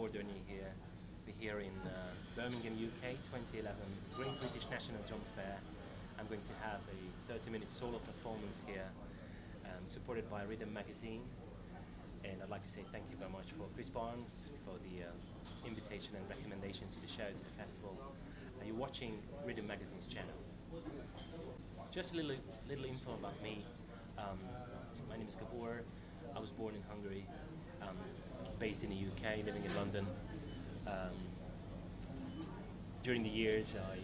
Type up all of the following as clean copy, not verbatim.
Gabor Dornyei here. We're here in Birmingham, UK, 2011, Great British National Drum Fair. I'm going to have a 30-minute solo performance here, supported by Rhythm Magazine. And I'd like to say thank you very much for Chris Barnes for the invitation and recommendation to the show, to the festival. You're watching Rhythm Magazine's channel. Just a little info about me. My name is Gabor. I was born in Hungary, based in the UK, living in London. During the years, I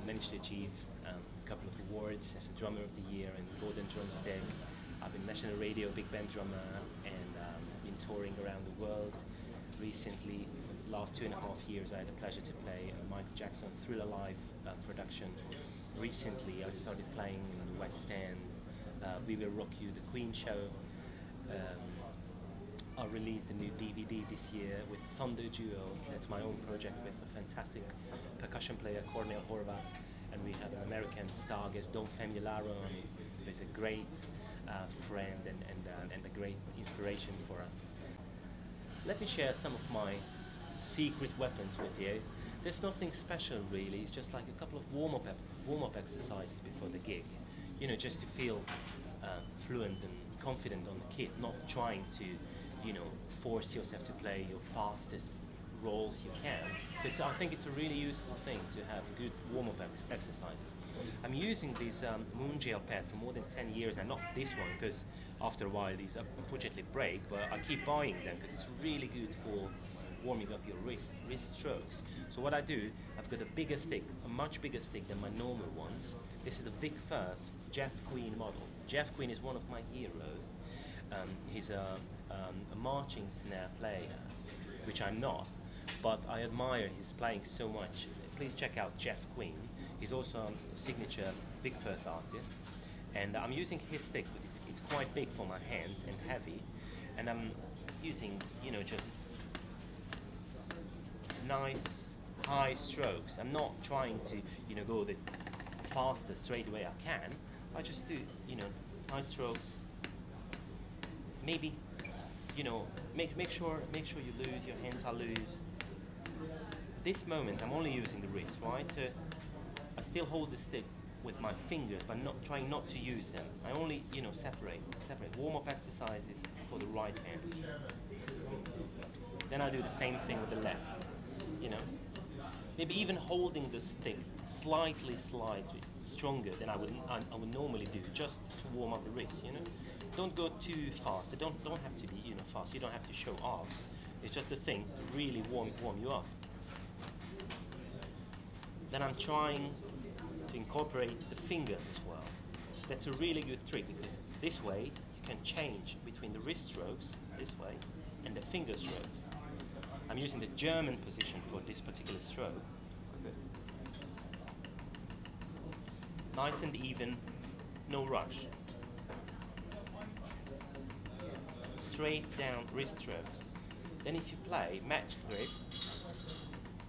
managed to achieve a couple of awards as a Drummer of the Year and Golden Drumstick. I've been National Radio Big Band drummer and been touring around the world. Recently, the last 2.5 years, I had the pleasure to play a Michael Jackson Thriller Live production. Recently, I started playing in the West End, We Will Rock You, the Queen show. I released a new DVD this year with Thunder Duo. That's my own project with a fantastic percussion player, Cornel Horvath, and we have an American star guest, Don Famularo, who's a great friend and a great inspiration for us. Let me share some of my secret weapons with you. There's nothing special really, it's just like a couple of warm-up exercises before the gig. You know, just to feel fluent and confident on the kit, not trying to, you know, force yourself to play your fastest rolls you can. So I think it's a really useful thing to have good warm-up exercises. I'm using this Moon Gel pad for more than 10 years now, not this one, because after a while these unfortunately break, but I keep buying them because it's really good for warming up your wrist strokes. So what I do, I've got a bigger stick, a much bigger stick than my normal ones. This is the Vic Firth Jeff Queen model. Jeff Queen is one of my heroes. He's a marching snare player, which I'm not, but I admire his playing so much. Please check out Jeff Queen. He's also a signature Vic Firth artist, and I'm using his stick because it's quite big for my hands and heavy, and I'm using, you know, just nice high strokes. I'm not trying to, you know, go the fastest straight away I can. I just do, you know, nice strokes. Maybe, you know, make sure you lose, your hands are loose. This moment I'm only using the wrist, right? So I still hold the stick with my fingers, but trying not to use them. I only, you know, separate. Warm-up exercises for the right hand. Then I do the same thing with the left. You know, maybe even holding the stick slightly stronger than I would normally do, just to warm up the wrist. You know, don't go too fast. It don't have to be, you know, fast. You don't have to show off. It's just a thing to really warm you up. Then I'm trying to incorporate the fingers as well. So that's a really good trick because this way you can change between the wrist strokes this way and the finger strokes. I'm using the German position for this particular stroke. Nice and even, no rush. Straight down wrist strokes. Then if you play matched grip,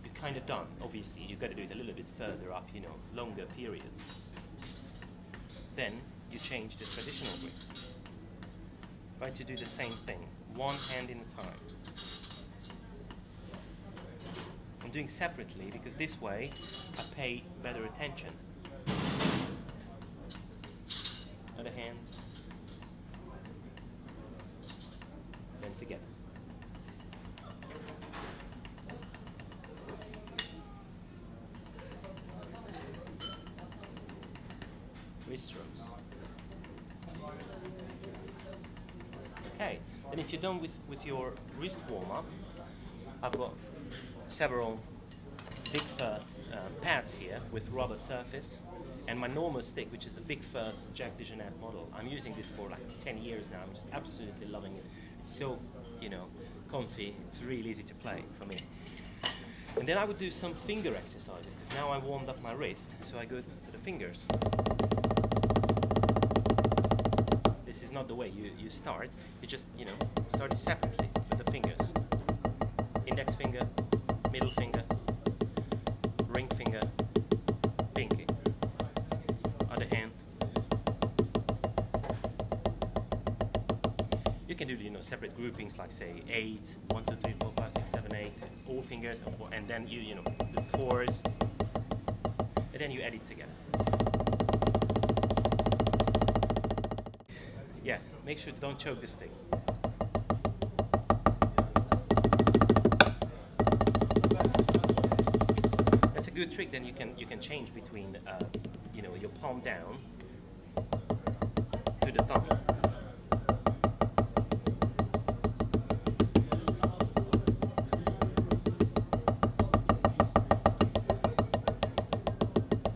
you're kind of done. Obviously, you've got to do it a little bit further up, you know, longer periods. Then you change the traditional grip. Try to do the same thing, one hand in a time. I'm doing separately because this way I pay better attention. Other hand, then together. Wrist strokes. Okay, and if you're done with your wrist warm-up, I've got several Vic Firth pads here with rubber surface, and my normal stick, which is a Vic Firth Jack DeJohnette model. I'm using this for like 10 years now. I'm just absolutely loving it. It's so, you know, comfy. It's really easy to play for me. And then I would do some finger exercises because now I warmed up my wrist, so I go to the fingers. This is not the way you start. You just, you know, start it separately with the fingers. Index finger, middle finger, ring finger, pinky. Other hand. You can do, you know, separate groupings like say 8, 1, 2, 3, 4, 5, 6, alternate all fingers, and then you know the fours, and then you add it together. Yeah, make sure don't choke the stick. That's a good trick. Then you can change between you know, your palm down to the thumb.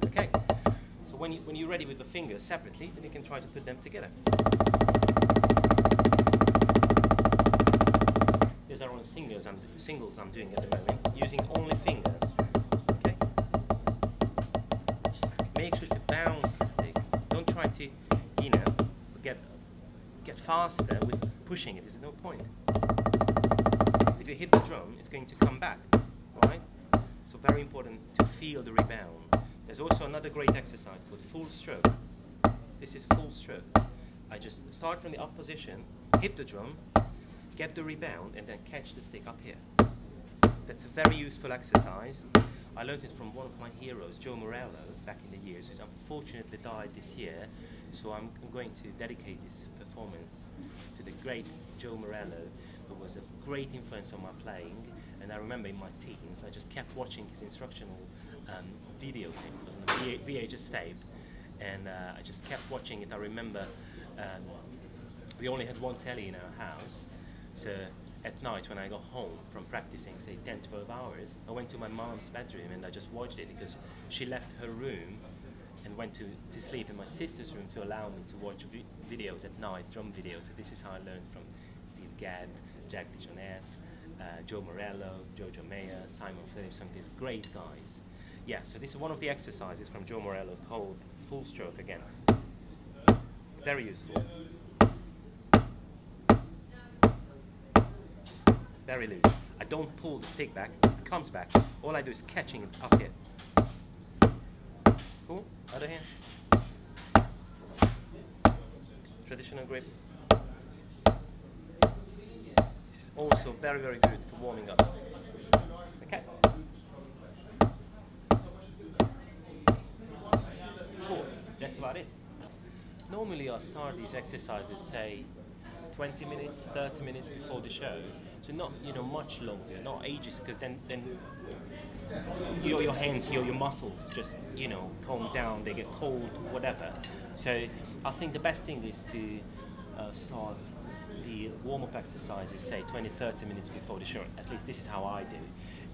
Okay, so when you're ready with the fingers separately, then you can try to put them together. These are only singles I'm doing at the moment, using only fingers. Okay. Make sure to bounce the stick. Don't try to, you know, get faster with pushing it. There's no point. If you hit the drum, it's going to come back. All right. So very important to feel the rebound. There's also another great exercise called full stroke. This is full stroke. I just start from the up position, hit the drum, get the rebound, and then catch the stick up here. That's a very useful exercise. I learned it from one of my heroes, Joe Morello, back in the years, who's unfortunately died this year. So I'm going to dedicate this performance to the great Joe Morello, who was a great influence on my playing. And I remember in my teens, I just kept watching his instructional video tape. It was on the VHS tape, and I just kept watching it. I remember we only had one telly in our house, so at night when I got home from practicing, say 10-12 hours, I went to my mom's bedroom and I just watched it, because she left her room and went to sleep in my sister's room to allow me to watch videos at night, drum videos. So this is how I learned from Steve Gadd, Jack DeJohnette, Joe Morello, Jojo Meyer, Simon Phillips, some of these great guys. Yeah, so this is one of the exercises from Joe Morello called full stroke again. Very useful. Very loose. I don't pull the stick back, it comes back. All I do is catching it up here. Cool? Other hand. Traditional grip. This is also very, very good for warming up. Okay. Cool. That's about it. Normally I start these exercises, say, 20 minutes, 30 minutes before the show. So not, you know, much longer, not ages, because then your hands, your muscles just, you know, calm down, they get cold, whatever. So I think the best thing is to start the warm-up exercises, say 20-30 minutes before the show. At least this is how I do.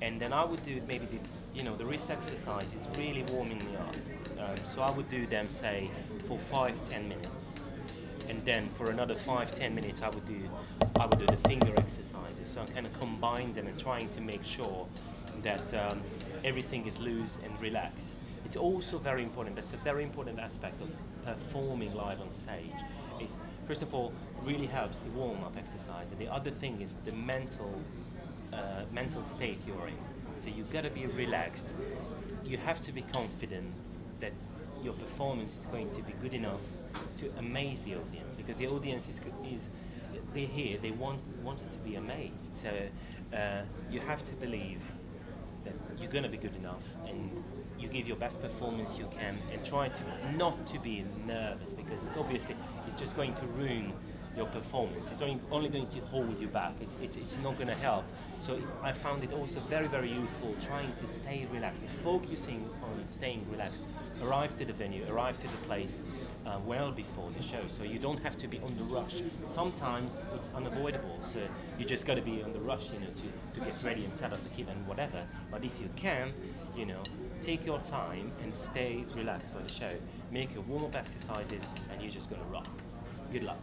And then I would do maybe the wrist exercise is really warming me up. So I would do them, say, for 5-10 minutes. And then for another 5-10 minutes, I would do the finger exercises. So I kind of combine them and trying to make sure that everything is loose and relaxed. It's also very important. That's a very important aspect of performing live on stage. Is first of all, really helps the warm-up exercise, and the other thing is the mental state you're in. So you've got to be relaxed. You have to be confident that your performance is going to be good enough to amaze the audience, because the audience is they're here, they want it to be amazed. So you have to believe that you're going to be good enough, and you give your best performance you can, and try to not to be nervous, because it's just going to ruin your performance. It's only going to hold you back. It's not going to help. So I found it also very, very useful trying to stay relaxed, focusing on staying relaxed. Arrive to the venue, arrive to the place well before the show, so you don't have to be on the rush. Sometimes it's unavoidable, so you just got to be on the rush, you know, to get ready and set up the kit and whatever. But if you can, you know, take your time and stay relaxed for the show. Make your warm-up exercises, and you're just going to rock. Good luck.